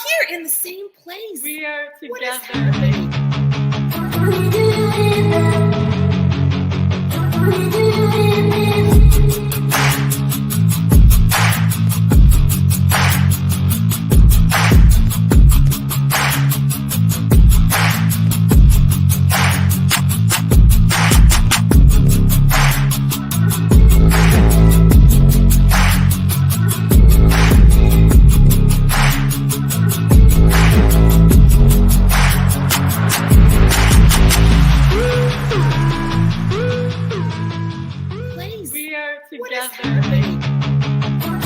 here in the same place. We are What is together. happening? Place. We are What is together. happening?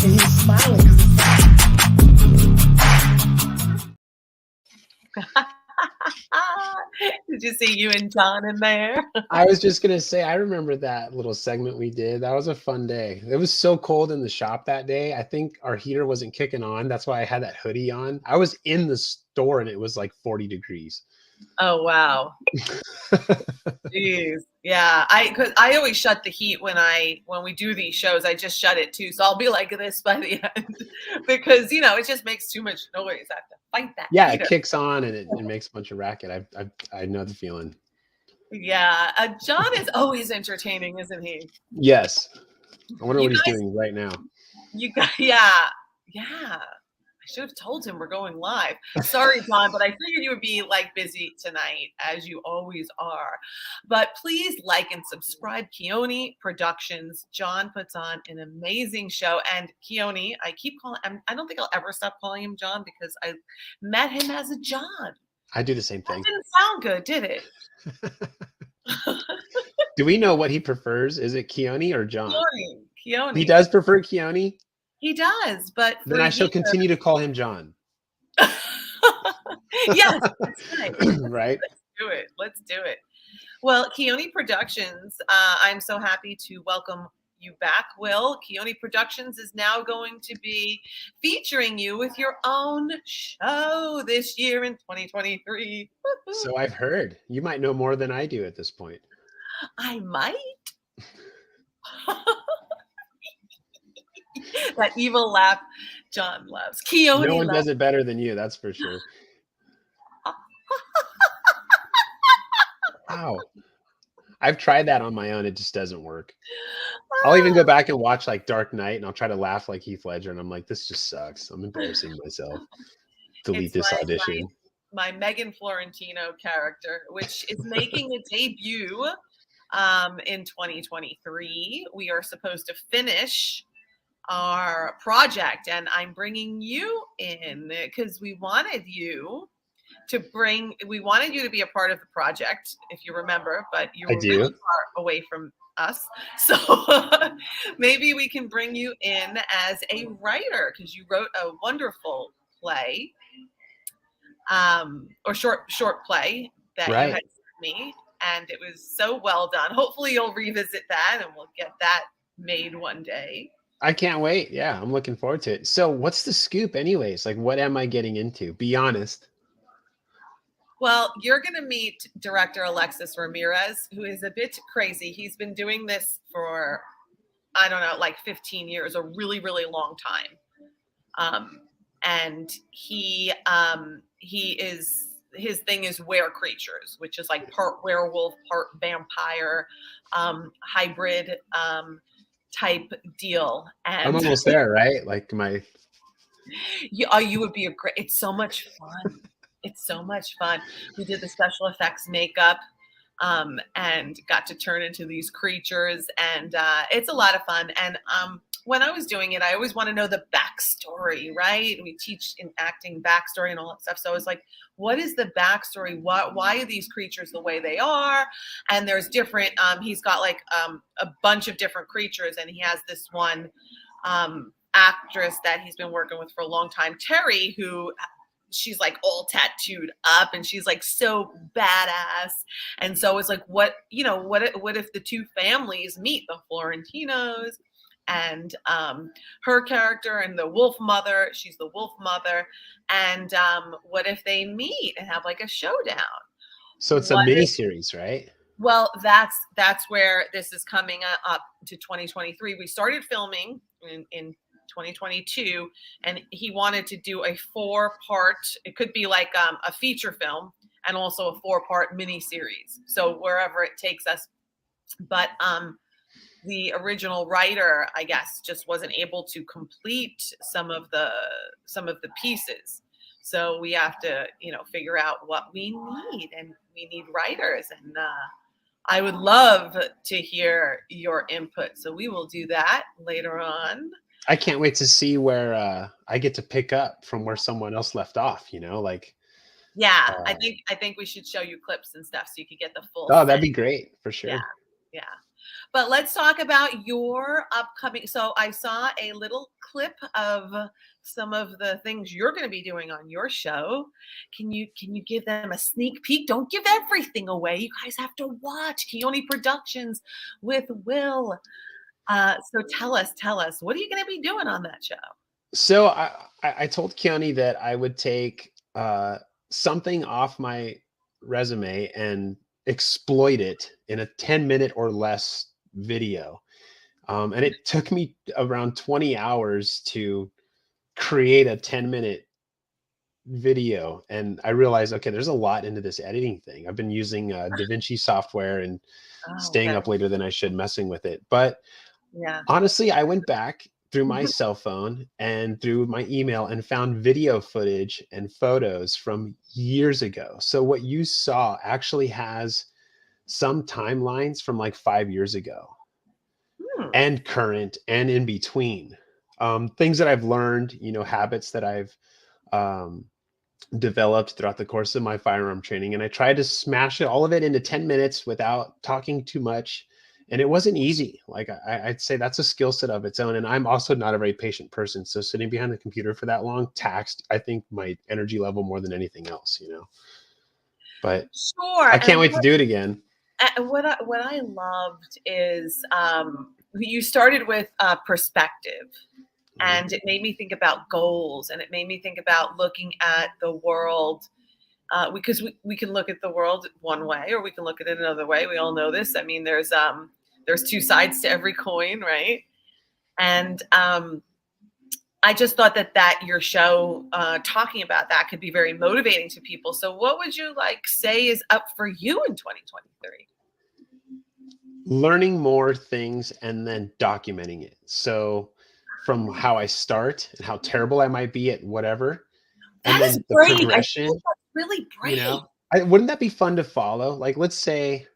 And he's smiling because Did you see you and John in there? I was just gonna say, I remember that little segment we did. That was a fun day. It was so cold in the shop that day. I think our heater wasn't kicking on. That's why I had that hoodie on. I was in the store and it was like 40 degrees. Oh, wow. Jeez. Yeah. Cause I always shut the heat when we do these shows. I just shut it too. So I'll be like this by the end because, it just makes too much noise. I have to fight that. Yeah, heater. it kicks on and it makes a bunch of racket. I know the feeling. Yeah. John is always entertaining, isn't he? Yes. I wonder You what he's guys- doing right now. You got, yeah. I should have told him we're going live. Sorry, John, but I figured you would be busy tonight, as you always are. But please like and subscribe. Keone Productions. John puts on an amazing show. And Keone, I don't think I'll ever stop calling him John because I met him as a John. I do the same That thing. didn't sound good, did it? Do we know what he prefers? Is it Keone or John? Keone. He does prefer Keone? He does, but Then I shall continue to call him John. Yes, that's right. Right? Let's do it. Well, Keone Productions, I'm so happy to welcome you back, Will. Keone Productions is now going to be featuring you with your own show this year in 2023. Woo-hoo. So I've heard. You might know more than I do at this point. I might. That evil laugh John loves. Keone No one loves. does it better than you, that's for sure. Wow. I've tried that on my own. It just doesn't work. I'll even go back and watch Dark Knight and I'll try to laugh like Heath Ledger. And I'm like, this just sucks. I'm embarrassing myself. Delete It's this like audition. My Megan Florentino character, which is making a debut in 2023. We are supposed to finish our project and I'm bringing you in because we wanted you to be a part of the project, if you remember, but you were really far away from us. So maybe we can bring you in as a writer because you wrote a wonderful play or short play that you had sent me, and it was so well done. Hopefully you'll revisit that and we'll get that made one day. I can't wait. Yeah, I'm looking forward to it. So what's the scoop anyways? What am I getting into? Be honest. Well, you're going to meet director Alexis Ramirez, who is a bit crazy. He's been doing this for, 15 years, a really, really long time. And his thing is were creatures, which is part werewolf, part vampire, hybrid type deal. And I'm almost there, right? you would be it's so much fun. It's so much fun. We did the special effects makeup and got to turn into these creatures, and it's a lot of fun. And when I was doing it, I always want to know the backstory, right? We teach in acting backstory and all that stuff. So I was like, what is the backstory? Why are these creatures the way they are? And there's different, he's got a bunch of different creatures, and he has this one actress that he's been working with for a long time, Terry, who she's all tattooed up and she's so badass. And so it's what if the two families meet, the Florentinos and her character and the wolf mother. She's the wolf mother. And what if they meet and have like a showdown? So it's a What mini if- series, right? Well, that's where this is coming up to 2023. We started filming in 2022, and he wanted to do a 4-part. It could be like a feature film and also a 4-part mini series. So wherever it takes us, but the original writer, I guess, just wasn't able to complete some of the pieces. So we have to, figure out what we need, and we need writers. And I would love to hear your input. So we will do that later on. I can't wait to see where I get to pick up from where someone else left off, like. Yeah, I think we should show you clips and stuff so you could get the full. Oh, that'd be great for sure. Yeah. But let's talk about your upcoming. So I saw a little clip of some of the things you're going to be doing on your show. Can you give them a sneak peek? Don't give everything away. You guys have to watch Keone Productions with Will. So tell us, what are you going to be doing on that show? So I told Keone that I would take something off my resume and exploit it in a 10-minute or less video. And it took me around 20 hours to create a 10-minute video. And I realized, okay, there's a lot into this editing thing. I've been using DaVinci software and staying up later than I should, messing with it. But honestly, I went back through my cell phone and through my email and found video footage and photos from years ago. So what you saw actually has some timelines from like 5 years ago and current and in between. Things that I've learned, habits that I've developed throughout the course of my firearm training. And I tried to smash all of it into 10 minutes without talking too much. And it wasn't easy. Like I'd say that's a skill set of its own. And I'm also not a very patient person. So sitting behind the computer for that long taxed, I think, my energy level more than anything else, But sure, I can't wait to do it again. What I loved is you started with perspective, and it made me think about goals, and it made me think about looking at the world. Because we can look at the world one way, or we can look at it another way. We all know this. I mean, there's two sides to every coin, right? And I just thought that your show talking about that could be very motivating to people. So what would you say is up for you in 2023? Learning more things and then documenting it. So from how I start and how terrible I might be at whatever. That is the great. progression, I think that's really great. Wouldn't that be fun to follow? Like, let's say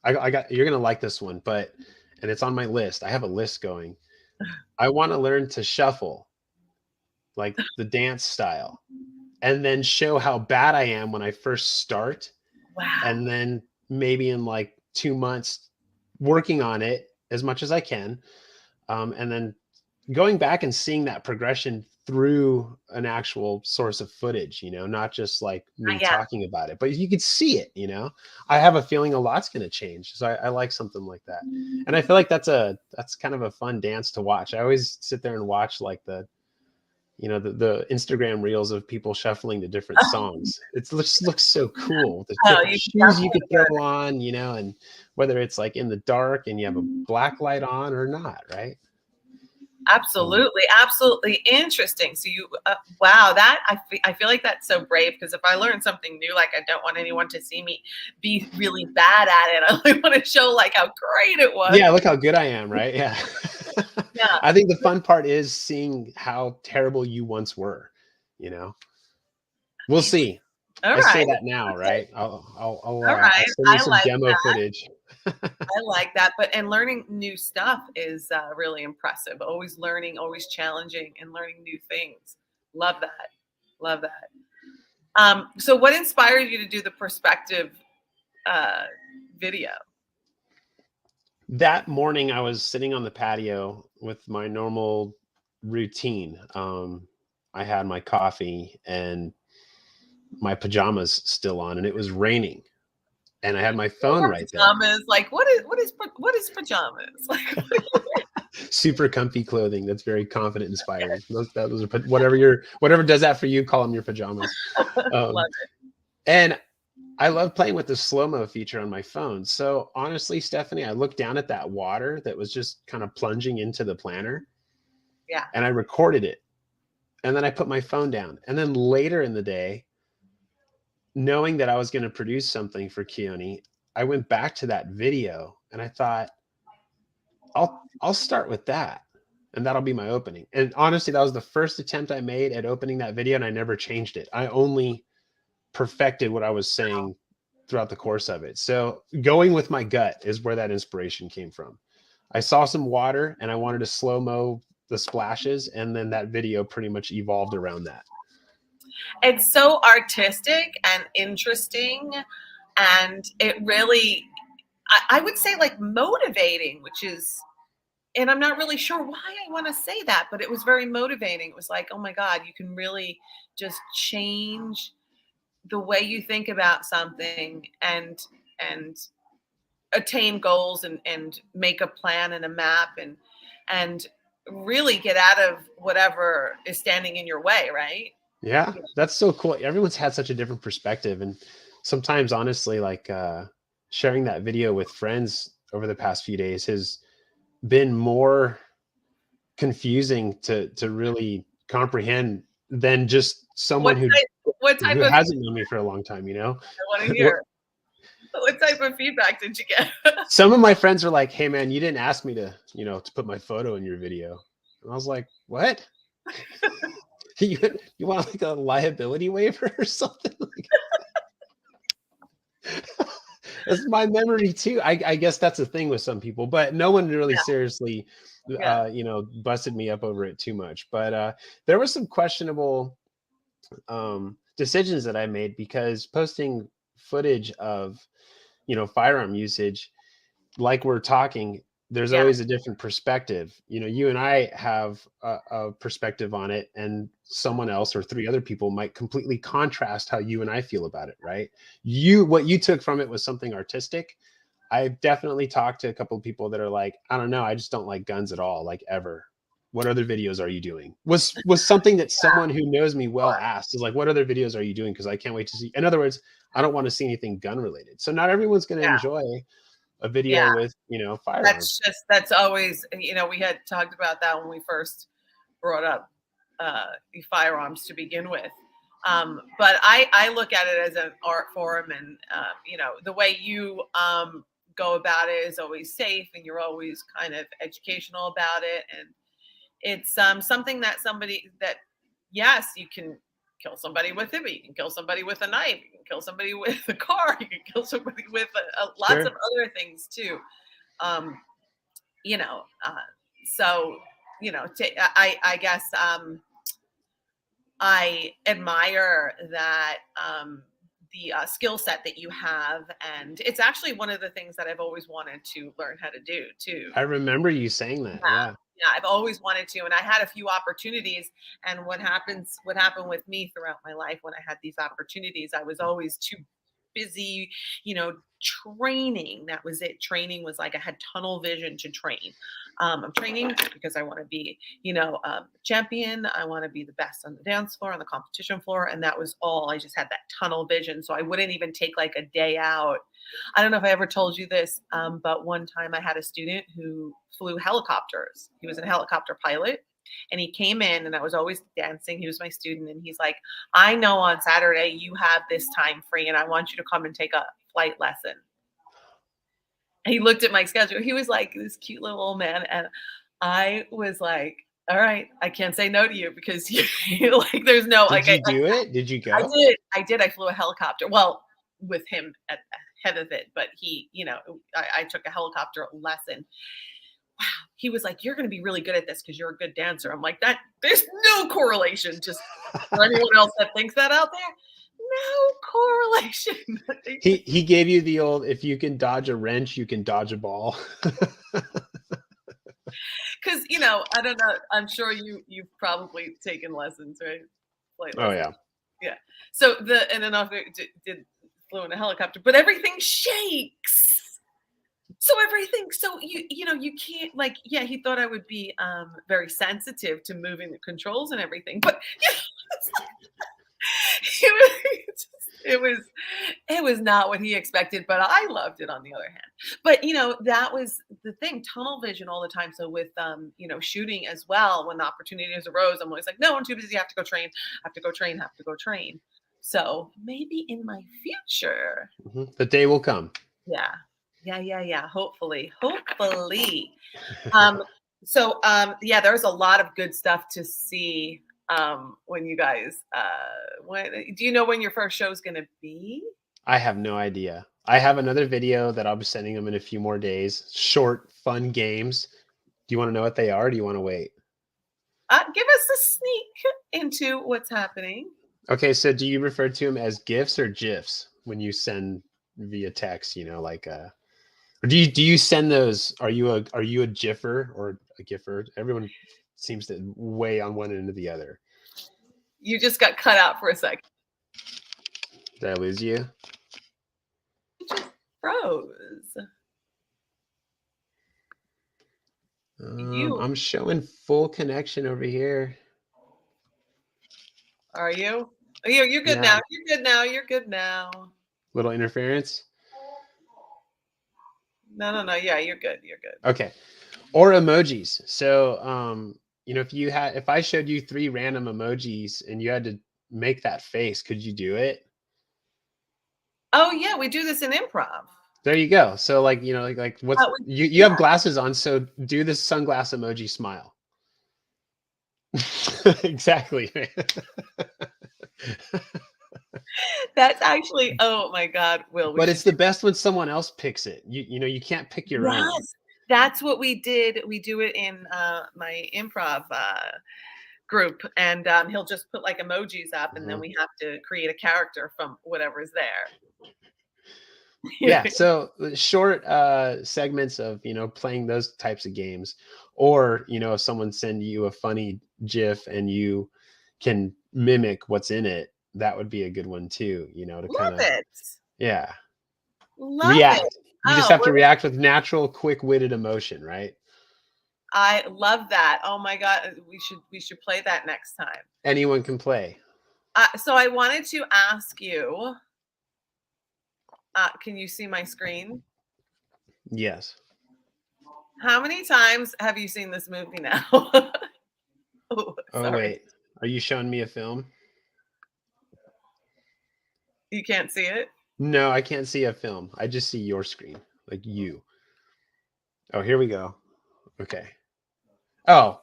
you're going to like this one, and it's on my list. I have a list going. I want to learn to shuffle, like the dance style, and then show how bad I am when I first start. Wow. And then maybe in 2 months working on it as much as I can. And then going back and seeing that progression through an actual source of footage, not just me talking about it, but you could see it, I have a feeling a lot's going to change. So I like something like that. And I feel like that's kind of a fun dance to watch. I always sit there and watch the Instagram reels of people shuffling to different songs. It just looks so cool. The different shoes you could throw on, and whether it's in the dark and you have a black light on or not, right? Absolutely interesting. So you wow, that I feel like that's so brave, because if I learn something new, I don't want anyone to see me be really bad at it. I only want to show how great it was. Yeah, look how good I am, right? Yeah. Yeah. I think the fun part is seeing how terrible you once were, We'll see. All I right. say that now, right? I'll right. send you some demo footage. I like that. And learning new stuff is really impressive. Always learning, always challenging, and learning new things. Love that. So what inspired you to do the perspective video? That morning, I was sitting on the patio with my normal routine. I had my coffee and my pajamas still on, and it was raining. And I had my phone right there. Pajamas, what is pajamas? Super comfy clothing that's very confident inspiring. Those are whatever does that for you, call them your pajamas. Love And I love playing with the slow-mo feature on my phone. So honestly, Stephanie, I looked down at that water that was just kind of plunging into the planter, Yeah. and I recorded it. And then I put my phone down. And then later in the day, knowing that I was going to produce something for Keone, I went back to that video and I thought, I'll start with that. And that'll be my opening. And honestly, that was the first attempt I made at opening that video, and I never changed it. I only perfected what I was saying throughout the course of it. So going with my gut is where that inspiration came from. I saw some water and I wanted to slow-mo the splashes, and then that video pretty much evolved around that. It's so artistic and interesting, and it really, I would say, like, motivating, which is, and I'm not really sure why I want to say that, but it was very motivating. It was like, oh my God, you can really just change the way you think about something and attain goals and make a plan and a map and really get out of whatever is standing in your way, right? Yeah, that's so cool. Everyone's had such a different perspective. And sometimes, honestly, like sharing that video with friends over the past few days has been more confusing to really comprehend than just someone who hasn't known me for a long time, you know? I want to hear. What type of feedback did you get? Some of my friends are like, hey man, you didn't ask me to, to put my photo in your video. And I was like, what? you want like a liability waiver or something? That's my memory too. I guess that's a thing with some people, but no one really seriously, busted me up over it too much. But there were some questionable decisions that I made, because posting footage of, firearm usage, like we're talking, there's always a different perspective. You and I have a perspective on it, and someone else or three other people might completely contrast how you and I feel about it, right? What you took from it was something artistic. I've definitely talked to a couple of people that are like, I don't know, I just don't like guns at all, like ever. What other videos are you doing? Was something that someone who knows me well asked, is like, what other videos are you doing? Because I can't wait to see. In other words, I don't want to see anything gun related. So not everyone's going to enjoy a video with, firearms. That's always, we had talked about that when we first brought up firearms to begin with. But I look at it as an art form, and, the way you go about it is always safe, and you're always kind of educational about it. And it's something that yes, you can kill somebody with it, but you can kill somebody with a knife, you can kill somebody with a car, you can kill somebody with lots of other things too. So, I guess I admire that the skill set that you have, and it's actually one of the things that I've always wanted to learn how to do too. I remember you saying that. Yeah. Yeah, I've always wanted to, and I had a few opportunities. And what happened with me throughout my life, when I had these opportunities, I was always too busy, training. That was it. Training was like I had tunnel vision to train. I'm training because I want to be, champion. I want to be the best on the dance floor, on the competition floor. And that was all. I just had that tunnel vision. So I wouldn't even take like a day out. I don't know if I ever told you this, but one time I had a student who flew helicopters. He was a helicopter pilot. And he came in, and I was always dancing. He was my student. And he's like, I know on Saturday you have this time free, and I want you to come and take a flight lesson. And he looked at my schedule. He was like this cute little old man. And I was like, all right, I can't say no to you, because you like, there's no. Did you do it? Did you go? I did. I flew a helicopter. Well, with him at the head of it, but he, I took a helicopter lesson. Wow. He was like, you're going to be really good at this because you're a good dancer. I'm like, there's no correlation. Just for anyone else that thinks that out there, no correlation. He gave you the old, if you can dodge a wrench, you can dodge a ball. Because, I don't know. I'm sure you've probably taken lessons, right? Flight lessons. Oh, yeah. Yeah. So and then after did flew in a helicopter, but everything shakes. So everything, so you know, you can't like, yeah, he thought I would be very sensitive to moving the controls and everything, but it was, it was not what he expected, but I loved it on the other hand. But you know, that was the thing, tunnel vision all the time. So with you know, shooting as well, when the opportunities arose, I'm always like, no, I'm too busy, I have to go train, have to go train, have to go train. So maybe in my future. The day will come. Yeah. Yeah. Hopefully. Hopefully. Um, yeah, there's a lot of good stuff to see when you guys when do you know when your first show is gonna be? I have no idea. I have another video that I'll be sending them in a few more days. Short, fun games. Do you want to know what they are? Or do you want to wait? Give us a sneak into what's happening. Okay, so do you refer to them as GIFs or GIFs when you send via text? You know, like or do you send those? Are you a GIFer or a GIFer? Everyone seems to weigh on one end or the other. You just got cut out for a second. Did I lose you? You just froze. I'm showing full connection over here. Are you? You're good now. You're good now. You're good now. Little interference. No. Yeah, you're good. You're good. Okay. Or emojis. So, you know, if I showed you 3 random emojis and you had to make that face, could you do it? Oh yeah, we do this in improv. There you go. So like, you know, like what's you have glasses on, so do the sunglass emoji smile. Exactly. That's actually, oh my God, Will. But it's the best when someone else picks it. You know, you can't pick your own. Yes, that's what we did. We do it in my improv group, and he'll just put like emojis up, and then we have to create a character from whatever's there. Yeah, so short segments of, you know, playing those types of games, or, you know, if someone send you a funny GIF and you can mimic what's in it, that would be a good one too, you know, to kind of react. It. You just have to react with natural, quick-witted emotion, right? I love that. Oh my God, we should play that next time. Anyone can play. So I wanted to ask you, can you see my screen? Yes. How many times have you seen this movie now? Oh, wait. Are you showing me a film? You can't see it? No, I can't see a film. I just see your screen, like you. Oh, here we go. Okay. Oh,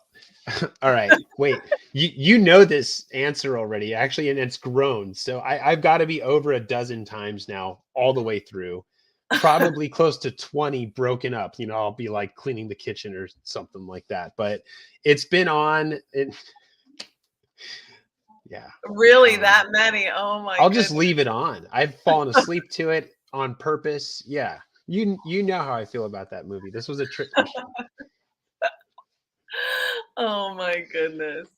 all right. Wait, you know this answer already, actually, and it's grown. So I've got to be over a dozen times now, all the way through. Probably close to 20 broken up. You know, I'll be like cleaning the kitchen or something like that. But it's been on. Yeah. Really, that many? Oh my! I'll just leave it on. I've fallen asleep to it on purpose. Yeah. You know how I feel about that movie. This was a trick question. Oh my goodness.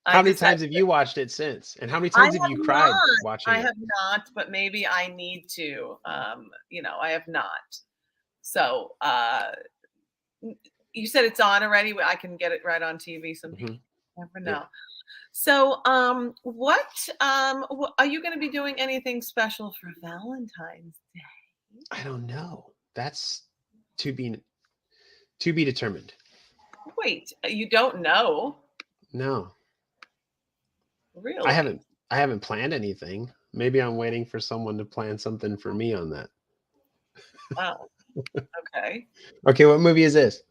How many times have you watched it since? And how many times have you cried watching it? I have not, but maybe I need to. You know, I have not. So you said it's on already. I can get it right on TV someday. Never know. Yeah. So what are you going to be doing anything special for Valentine's Day? I don't know. That's to be determined. Wait, you don't know? No. Really? I haven't planned anything. Maybe I'm waiting for someone to plan something for me on that. Oh. Okay. Okay, what movie is this?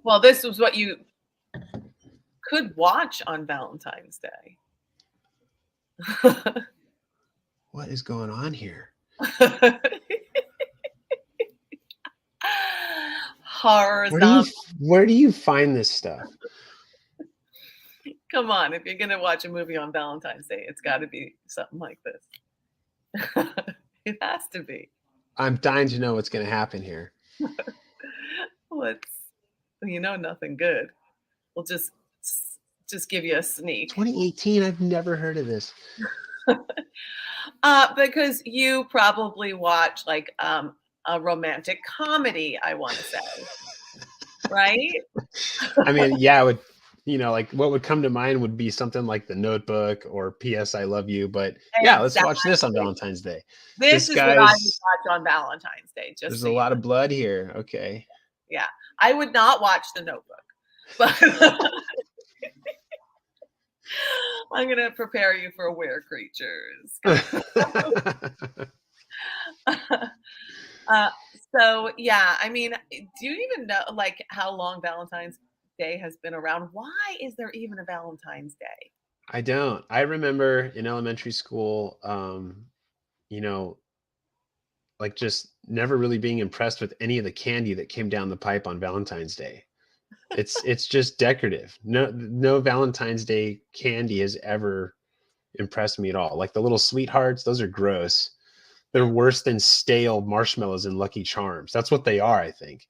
Well, this was what you could watch on Valentine's Day. What is going on here? Horror. Where do you find this stuff? Come on, if you're gonna watch a movie on Valentine's Day, it's got to be something like this. It has to be. I'm dying to know what's going to happen here. Nothing good. We'll just give you a sneak. 2018. I've never heard of this. Because you probably watch like a romantic comedy, I want to say. Right? I mean, yeah, it would, like what would come to mind would be something like The Notebook or P.S. I Love You. But yeah, let's watch this on Exactly. Valentine's Day. This This is what I would guy's, watch on Valentine's Day, just there's so a you lot know. of blood here. Okay. Yeah. I would not watch The Notebook, but I'm going to prepare you for Were Creatures. uh, so yeah, I mean, do you even know like how long Valentine's Day has been around? Why is there even a Valentine's Day? I don't. I remember in elementary school, you know, like just never really being impressed with any of the candy that came down the pipe on Valentine's Day. It's just decorative. No Valentine's Day candy has ever impressed me at all. Like the little sweethearts, those are gross. They're worse than stale marshmallows and Lucky Charms. That's what they are, I think.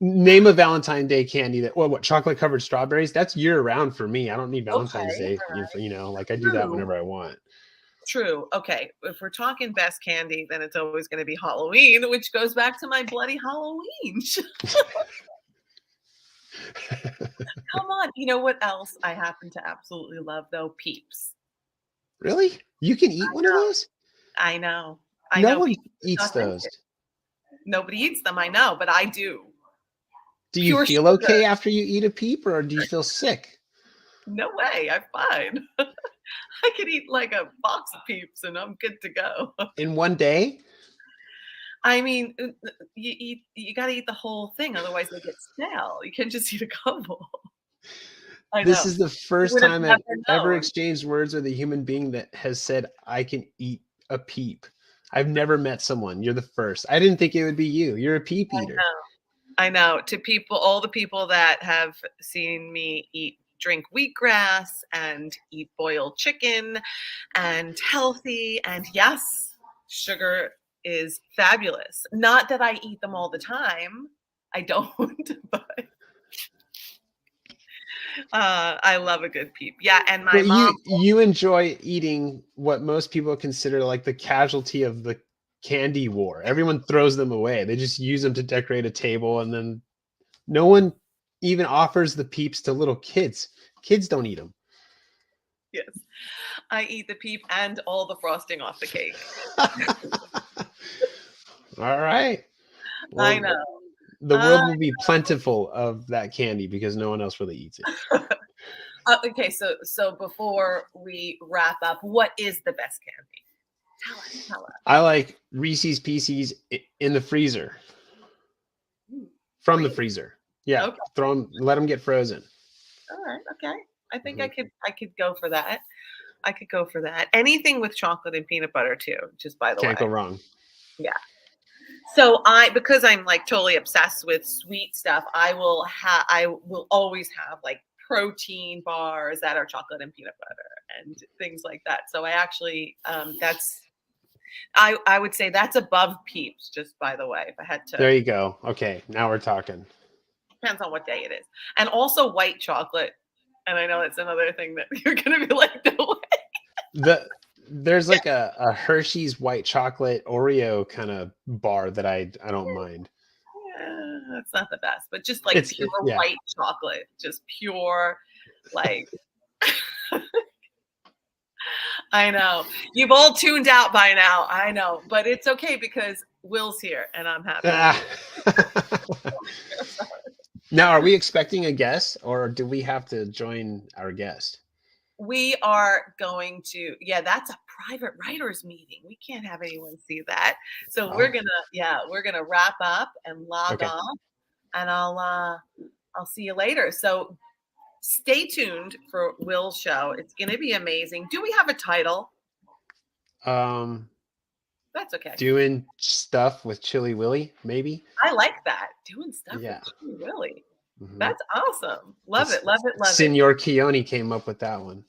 Name a Valentine's Day candy that what chocolate covered strawberries? That's year round for me. I don't need Valentine's Okay. Day. Like I do that whenever I want. True. Okay. If we're talking best candy, then it's always going to be Halloween, which goes back to my bloody Halloween. Come on. You know what else I happen to absolutely love though? Peeps. Really? You can eat one of those? I know. I No know. one Peeps is eats authentic. those. Nobody eats them. I know, but I do. Do you Pure feel sugar. okay after you eat a peep, or do you feel sick? No way. I'm fine. I could eat like a box of Peeps and I'm good to go. In one day? I mean, you got to eat the whole thing, otherwise they get stale. You can't just eat a couple. I This know. is the first would have time I've never ever known. exchanged words with a human being that has said, I can eat a peep. I've never met someone. You're the first. I didn't think it would be you. You're a peep eater. I know. To people, all the people that have seen me drink wheatgrass and eat boiled chicken and healthy, and yes, sugar is fabulous. Not that I eat them all the time. I don't, but I love a good peep. Yeah, and my But mom. you enjoy eating what most people consider like the casualty of the candy war. Everyone throws them away. They just use them to decorate a table, and then no one even offers the peeps to little kids. Kids don't eat them. Yes, I eat the peep and all the frosting off the cake. All right. Well, I know. The world will be plentiful of that candy because no one else really eats it. Okay, so before we wrap up, what is the best candy? Tell us. I like Reese's Pieces in the freezer. From the freezer. Yeah. Okay. Throw them, let them get frozen. All right. Okay. I think I could go for that. I could go for that. Anything with chocolate and peanut butter too, just by the way. Can't go wrong. Yeah. So because I'm like totally obsessed with sweet stuff, I will always have like protein bars that are chocolate and peanut butter and things like that. So I actually I would say that's above Peeps, just by the way. If I had to. There you go. Okay, now we're talking. Depends on what day it is. And also white chocolate. And I know that's another thing that you're gonna be like, no way. There's like a Hershey's white chocolate Oreo kind of bar that I don't mind. Yeah, that's not the best, but just like pure white chocolate, just pure, like. I know you've all tuned out by now. I know, but it's okay because Will's here and I'm happy. Now, are we expecting a guest, or do we have to join our guest? We are going to, that's a private writers meeting. We can't have anyone see that. So we're gonna wrap up and log off, and I'll see you later. So stay tuned for Will's show. It's gonna be amazing. Do we have a title? That's okay. Doing stuff with Chili Willy, maybe. I like that. Doing stuff with Chili Willy. Mm-hmm. That's awesome. Love it. Senor Keone came up with that one.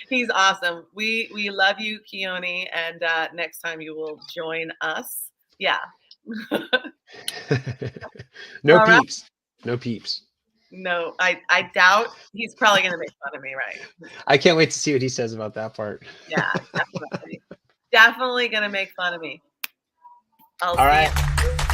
He's awesome. We love you, Keone, and next time you will join us. Yeah. No peeps. No peeps. No, I doubt he's probably going to make fun of me, right? I can't wait to see what he says about that part. Yeah, definitely. definitely gonna make fun of me. I'll All see right. you.